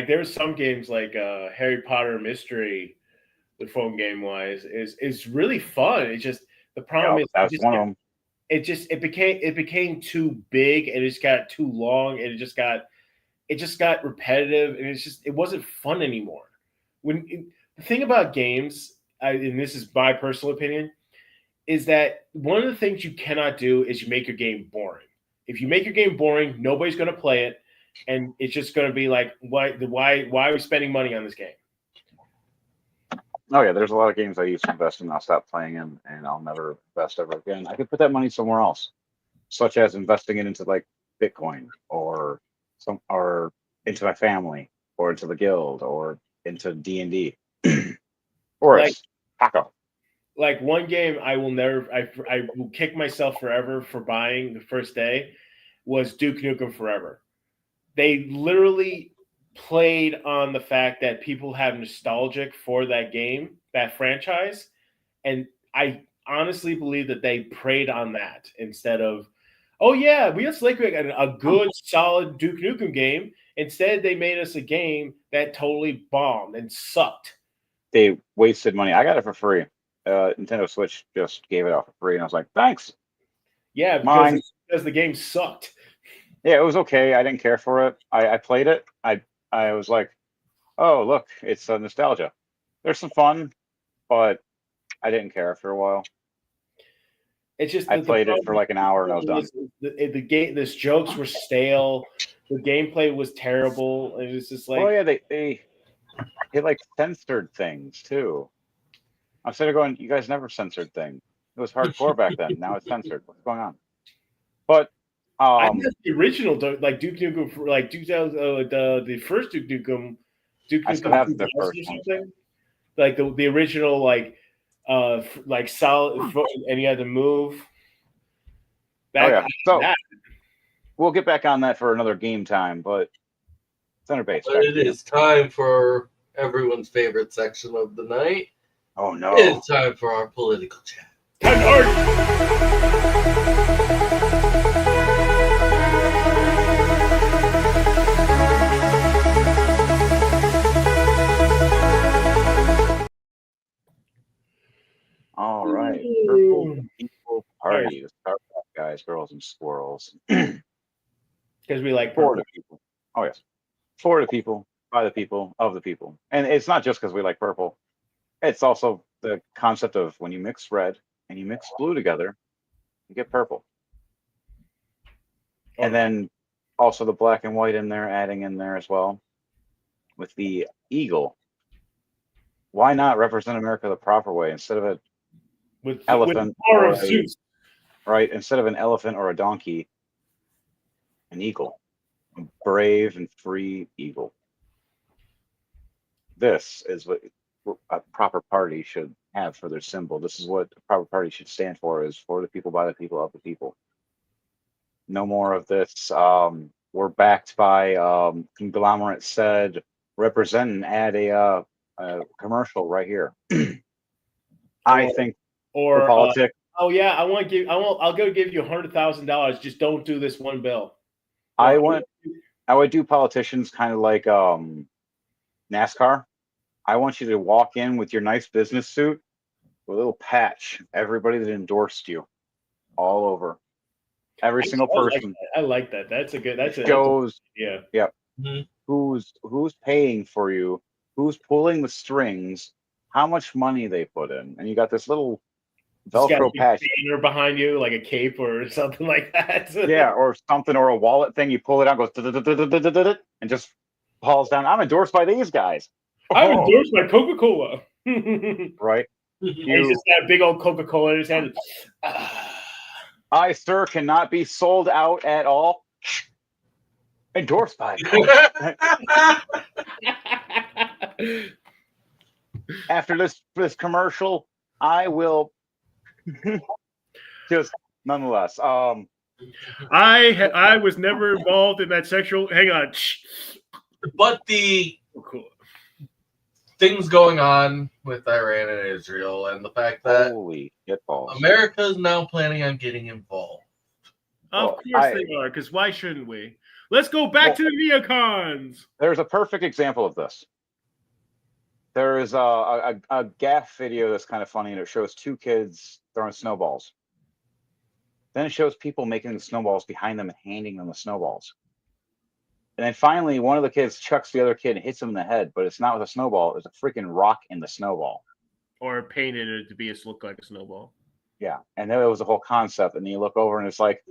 there's some games like Harry Potter Mystery, the phone game wise, is really fun. It's just the problem is that's one of them. It became too big, and it just got too long, and it just got repetitive, and it wasn't fun anymore. The thing about games, and this is my personal opinion, is that one of the things you cannot do is you make your game boring. If you make your game boring, nobody's going to play it, and it's just going to be like, why are we spending money on this game? Oh yeah, there's a lot of games I used to invest in. I'll stop playing in, and I'll never invest ever again. I could put that money somewhere else, such as investing it into like Bitcoin or into my family or into the guild or into D&D or like Taco. Like one game I will kick myself forever for buying the first day was Duke Nukem Forever. They literally played on the fact that people have nostalgic for that game, that franchise, and I honestly believe that they preyed on that instead of, oh yeah, we just like a good solid Duke Nukem game. Instead, they made us a game that totally bombed and sucked. They wasted money. I got it for free. Nintendo Switch just gave it out for free, and I was like, thanks. Yeah, because the game sucked. Yeah, it was okay. I didn't care for it. I played it. I was like, oh, look, it's nostalgia. There's some fun, but I didn't care after a while. It's just I played it for like an hour and I was done. The jokes were stale. The gameplay was terrible. It was just like, oh yeah, they like censored things too. I'm sitting there going, you guys never censored things. It was hardcore back then. Now it's censored. What's going on? But I guess the original, like Duke Nukem, like 2000, the first Duke Nukem, I still have the first one. Like the original, like solid, and you had to move. We'll get back on that for another game time, but center base. But it is time for everyone's favorite section of the night. Oh no! It's time for our political chat. party. The Starcraft guys, girls, and squirrels. Because we like For purple. the people. Oh yes. For the people, by the people, of the people. And it's not just because we like purple. It's also the concept of when you mix red and you mix blue together, you get purple. And then also the black and white in there, adding in there as well. With the eagle. Why not represent America the proper way instead of an with elephant the power or of Zeus. right? Instead of an elephant or a donkey, an eagle. A brave and free eagle. This is what a proper party should have for their symbol. This is what a proper party should stand for, is for the people, by the people, of the people. No more of this. We're backed by conglomerate said represent and add a commercial right here. I think Or for politics. oh yeah, I'll go give you $100,000. Just don't do this one bill. I would do politicians kind of like NASCAR. I want you to walk in with your nice business suit with a little patch. Everybody that endorsed you, all over. Every single person. I like that. That's a good. Yeah. Mhm. Who's paying for you? Who's pulling the strings? How much money they put in? And you got this little Velcro patch banner behind you, like a cape or something like that. Yeah, or something, or a wallet thing. You pull it out, goes and just falls down. I'm endorsed by these guys. I'm endorsed by Coca-Cola. Right. He's just got a big old Coca-Cola in his hand. I, sir, cannot be sold out at all. Endorsed by After this commercial, I will just nonetheless. I was never involved in that sexual. Hang on. But the things going on with Iran and Israel, and the fact that holy shitballs. America is now planning on getting involved. Of course they are, because why shouldn't we? Let's go back to the neocons. There's a perfect example of this. There is a gaff video that's kind of funny, and it shows two kids throwing snowballs. Then it shows people making the snowballs behind them and handing them the snowballs. And then finally, one of the kids chucks the other kid and hits him in the head, but it's not with a snowball. It's a freaking rock in the snowball. Or painted it to be look like a snowball. Yeah, and that was the whole concept. And then you look over and it's like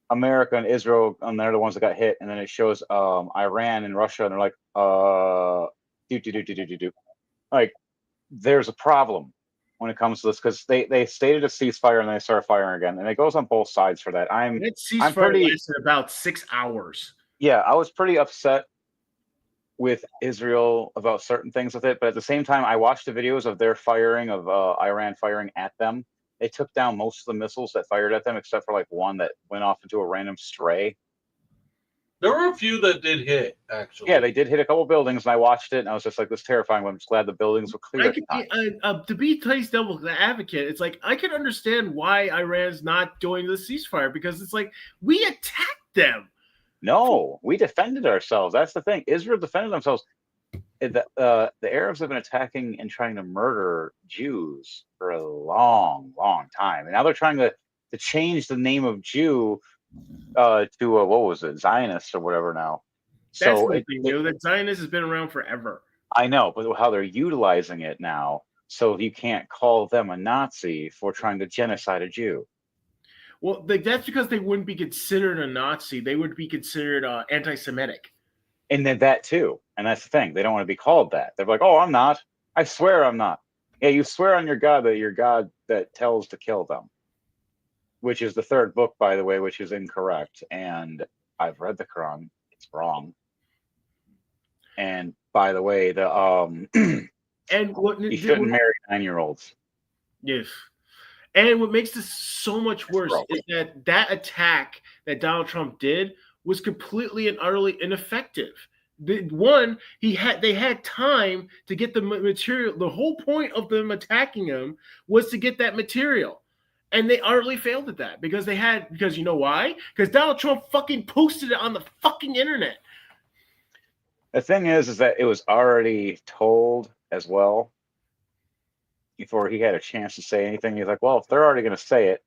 America and Israel, and they're the ones that got hit. And then it shows Iran and Russia, and they're like, Like, there's a problem when it comes to this, because they stated a ceasefire and then they started firing again, and it goes on both sides for that. That ceasefire lasted about 6 hours. Yeah, I was pretty upset with Israel about certain things with it, but at the same time, I watched the videos of their firing, of Iran firing at them. They took down most of the missiles that fired at them, except for like one that went off into a random stray. There were a few that did hit, actually. Yeah, they did hit a couple buildings, and I watched it, and I was just like, this is terrifying, but I'm just glad the buildings were clear. To be Tony's devil's advocate, it's like, I can understand why Iran's not doing the ceasefire, because it's like, we attacked them. No, we defended ourselves. That's the thing. Israel defended themselves. The Arabs have been attacking and trying to murder Jews for a long, long time. And now they're trying to change the name of Jew to what was it, Zionist or whatever now. That's nothing new. That Zionist has been around forever. I know, but how they're utilizing it now, so you can't call them a Nazi for trying to genocide a Jew. Well, that's because they wouldn't be considered a Nazi. They would be considered anti-Semitic. And then that too. And that's the thing. They don't want to be called that. They're like, oh, I'm not. I swear I'm not. Yeah, you swear on your God that your God that tells to kill them. Which is the third book, by the way, which is incorrect. And I've read the Quran. It's wrong. And by the way, the and what you shouldn't marry 9-year-olds. Yes. And what makes this so much worse is that attack that Donald Trump did was completely and utterly ineffective. They had time to get the material. The whole point of them attacking him was to get that material. And they utterly failed at that because you know why? Because Donald Trump fucking posted it on the fucking internet. The thing is that it was already told as well before he had a chance to say anything. He's like, well, if they're already going to say it,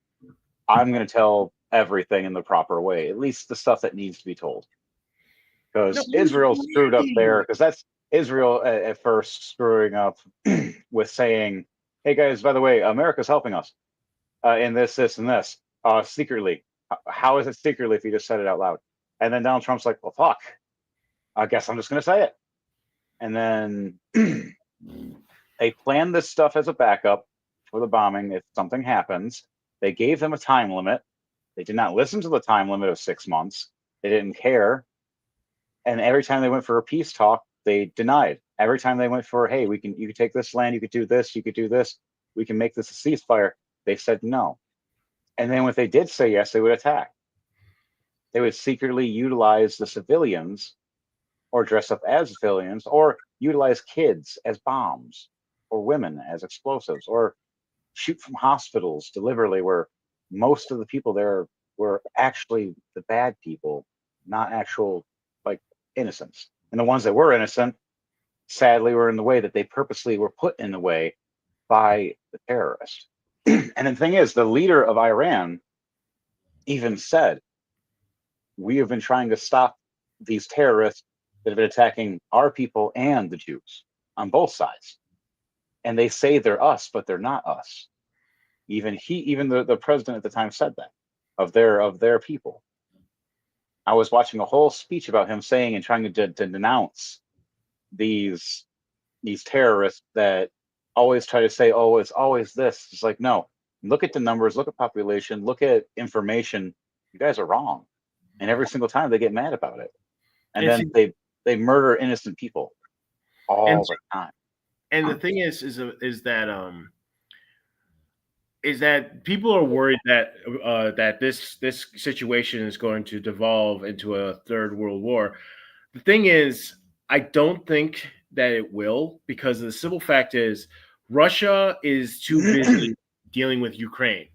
I'm going to tell everything in the proper way, at least the stuff that needs to be told. Because Israel screwed up there, because that's Israel at first screwing up with saying, hey guys, by the way, America's helping us in this, and this, secretly. How is it secretly if you just said it out loud? And then Donald Trump's like, well, fuck. I guess I'm just going to say it. And then they planned this stuff as a backup for the bombing if something happens. They gave them a time limit. They did not listen to the time limit of 6 months. They didn't care. And every time they went for a peace talk, they denied. Every time they went for, hey, you can take this land, you could do this, we can make this a ceasefire, they said no. And then when they did say yes, they would attack. They would secretly utilize the civilians or dress up as civilians or utilize kids as bombs or women as explosives or shoot from hospitals deliberately where most of the people there were actually the bad people, not actual innocents. And the ones that were innocent, sadly, were in the way that they purposely were put in the way by the terrorists. And the thing is, the leader of Iran even said, we have been trying to stop these terrorists that have been attacking our people and the Jews on both sides. And they say they're us, but they're not us. Even the president at the time said that of their people. I was watching a whole speech about him saying and trying to denounce these terrorists that always try to say, oh, it's always this. It's like, no, look at the numbers, look at population, look at information. You guys are wrong. And every single time they get mad about it. And then they murder innocent people all the time. And the thing is that people are worried that this situation is going to devolve into a third world war. The thing is, I don't think that it will, because the simple fact is Russia is too busy dealing with Ukraine.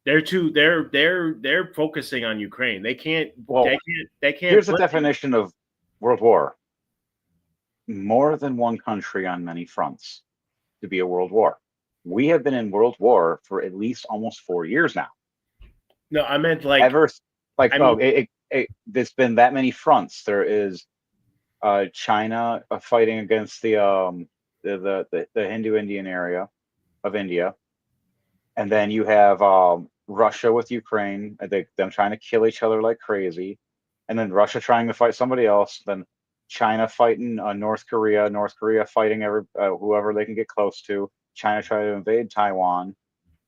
They're focusing on Ukraine. They can't. Here's the definition of world war: more than one country on many fronts to be a world war. We have been in world war for at least almost 4 years now. No, I meant there's been that many fronts. There is China fighting against the Hindu-Indian area of India, and then you have Russia with Ukraine. Them trying to kill each other like crazy, and then Russia trying to fight somebody else. Then China fighting North Korea. North Korea fighting whoever they can get close to. China trying to invade Taiwan,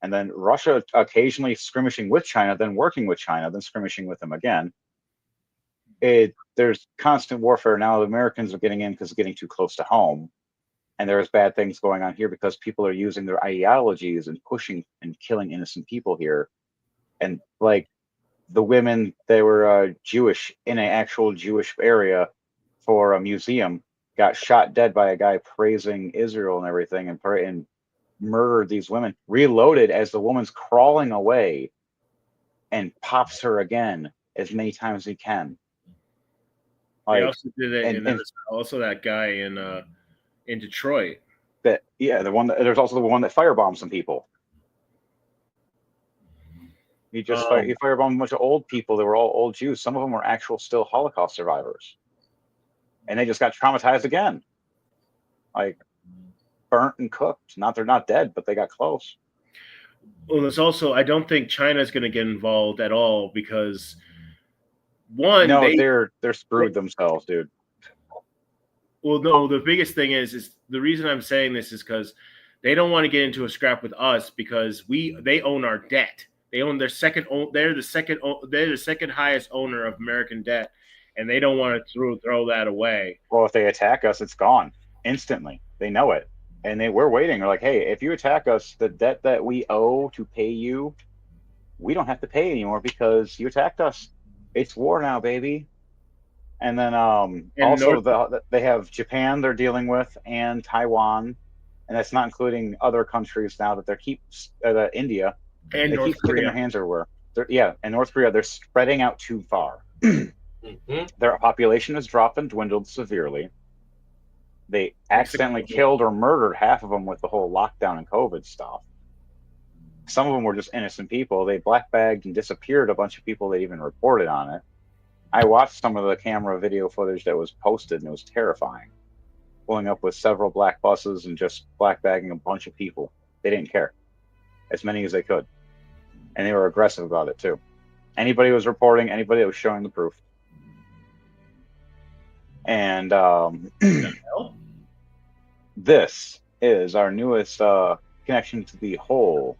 and then Russia occasionally skirmishing with China, then working with China, then skirmishing with them again. There's constant warfare now. The Americans are getting in because it's getting too close to home, and there's bad things going on here because people are using their ideologies and pushing and killing innocent people here. And like the women, they were Jewish in an actual Jewish area for a museum, got shot dead by a guy praising Israel and everything, and murdered these women, reloaded as the woman's crawling away, and pops her again as many times as he can. They also did it, and also that guy in Detroit. The one there's also the one that firebombed some people. He firebombed a bunch of old people that were all old Jews. Some of them were actual still Holocaust survivors. And they just got traumatized again. Burnt and cooked. They're not dead, but they got close. Well, there's also, I don't think China's going to get involved at all because they're screwed themselves, dude. Well, no, the biggest thing is the reason I'm saying this is because they don't want to get into a scrap with us because they own our debt. They own they're the second highest owner of American debt, and they don't want to throw that away. Well, if they attack us, it's gone instantly. They know it. And we're waiting. They're like, hey, if you attack us, the debt that we owe to pay you, we don't have to pay anymore because you attacked us. It's war now, baby. And then they have Japan they're dealing with and Taiwan, and that's not including other countries now that India and they North keep sticking their hands everywhere. And North Korea, they're spreading out too far. Their population has dropped and dwindled severely. They accidentally killed or murdered half of them with the whole lockdown and COVID stuff. Some of them were just innocent people. They blackbagged and disappeared a bunch of people that even reported on it. I watched some of the camera video footage that was posted, and it was terrifying. Pulling up with several black buses and just blackbagging a bunch of people. They didn't care. As many as they could. And they were aggressive about it, too. Anybody who was reporting, anybody that was showing the proof. And this is our newest connection to the whole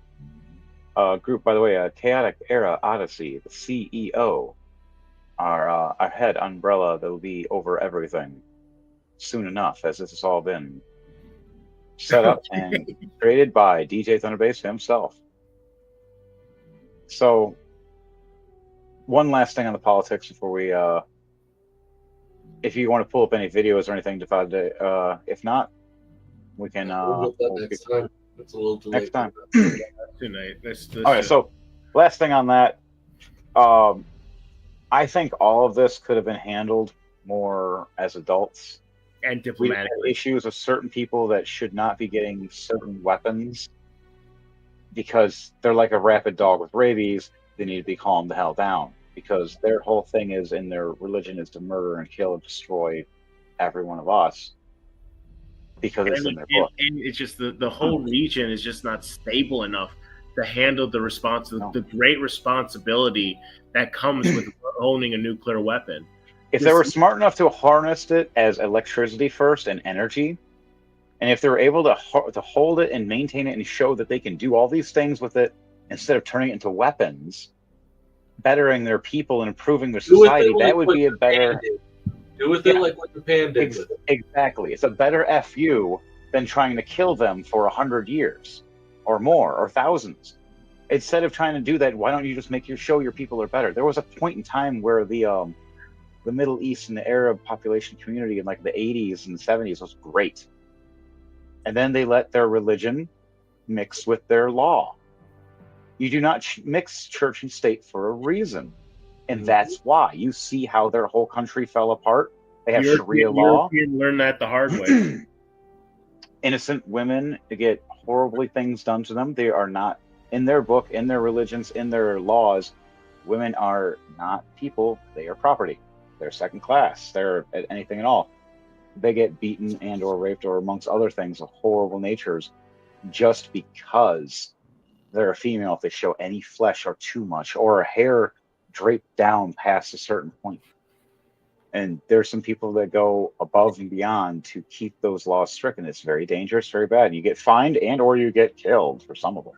group, by the way, Chaotic Era Odyssey, the CEO, our head umbrella that will be over everything soon enough, as this has all been set up and created by DJ Thunderbase himself. So, one last thing on the politics before we, if you want to pull up any videos or anything, if not, we can. We'll get that next time. It's a little too next late. time. Tonight. All right. So, last thing on that, I think all of this could have been handled more as adults. And We diplomatic. have issues of certain people that should not be getting certain weapons because they're like a rabid dog with rabies. They need to be calmed the hell down because their whole thing is in their religion is to murder and kill and destroy every one of us because it's in their book. And it's just the whole region is just not stable enough to handle the great responsibility that comes with owning a nuclear weapon. If they were smart enough to harness it as electricity first and energy, and if they were able to hold it and maintain it and show that they can do all these things with it instead of turning it into weapons, bettering their people and improving their society, that would be a better. Do with it like what Japan did. With it. Exactly, it's a better FU than trying to kill them for 100 years or more or thousands. Instead of trying to do that, why don't you just show your people are better? There was a point in time where the Middle East and the Arab population community in like the 80s and 70s was great. And then they let their religion mix with their law. You do not mix church and state for a reason. And that's why you see how their whole country fell apart. They have Sharia law. European learned that the hard way. Innocent women get horribly things done to them. They are not, in their book, in their religions, in their laws, women are not people. They are property. They're second class. They're anything at all. They get beaten and or raped or amongst other things of horrible natures just because they're a female. If they show any flesh or too much or a hair draped down past a certain point. And there's some people that go above and beyond to keep those laws strict, and it's very dangerous, very bad. You get fined and or you get killed for some of them.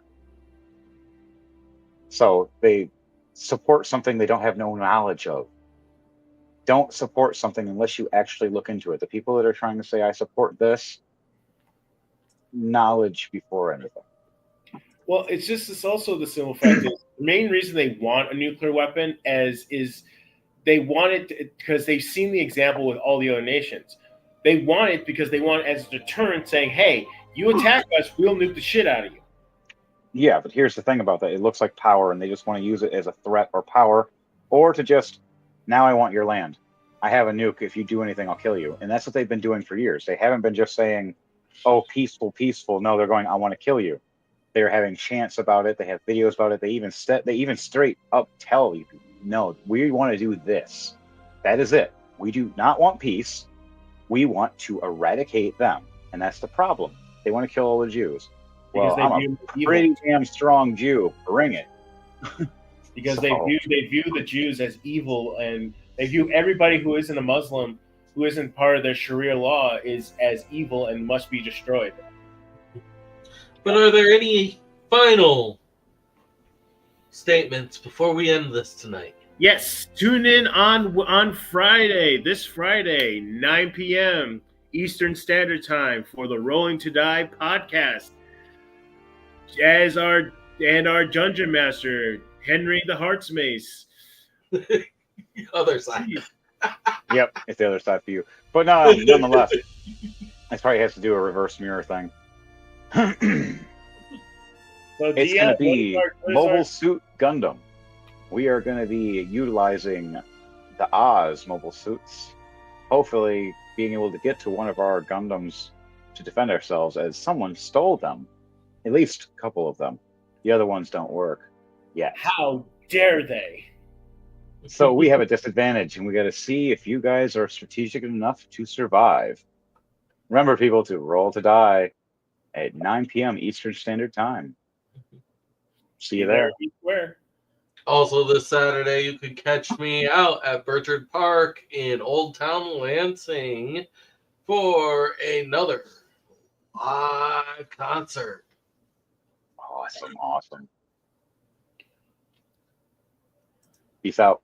So they support something they don't have no knowledge of. Don't support something unless you actually look into it. The people that are trying to say, I support this, knowledge before anything. Well, it's also the simple fact is the main reason they want a nuclear weapon is they want it because they've seen the example with all the other nations. They want it because they want it as a deterrent saying, hey, you attack us, we'll nuke the shit out of you. Yeah, but here's the thing about that. It looks like power, and they just want to use it as a threat or power, or to just, now I want your land. I have a nuke. If you do anything, I'll kill you. And that's what they've been doing for years. They haven't been just saying, oh, peaceful, peaceful. No, they're going, I want to kill you. They're having chants about it. They have videos about it. They even straight up tell you, no, we want to do this. That is it. We do not want peace. We want to eradicate them. And that's the problem. They want to kill all the Jews. Well, I'm a pretty damn strong Jew. Bring it. Because they view the Jews as evil, and they view everybody who isn't a Muslim, who isn't part of their Sharia law, is as evil and must be destroyed. But are there any final statements before we end this tonight? Yes, tune in on Friday, this Friday, 9 p.m. Eastern Standard Time for the Rolling to Die podcast. As our Dungeon Master, Henry the Hearts Mace. Other side. Yep, it's the other side for you. But no, nonetheless, this probably has to do a reverse mirror thing. So it's going to be Mobile Suit Gundam. We are going to be utilizing the Oz mobile suits, hopefully being able to get to one of our Gundams to defend ourselves, as someone stole them, at least a couple of them. The other ones don't work yet. How dare they? So we have a disadvantage, and we got to see if you guys are strategic enough to survive. Remember, people, to roll to die at 9 p.m. Eastern Standard Time. See you there. Where? Also, this Saturday, you can catch me out at Burchard Park in Old Town Lansing for another live concert. Awesome. Peace out.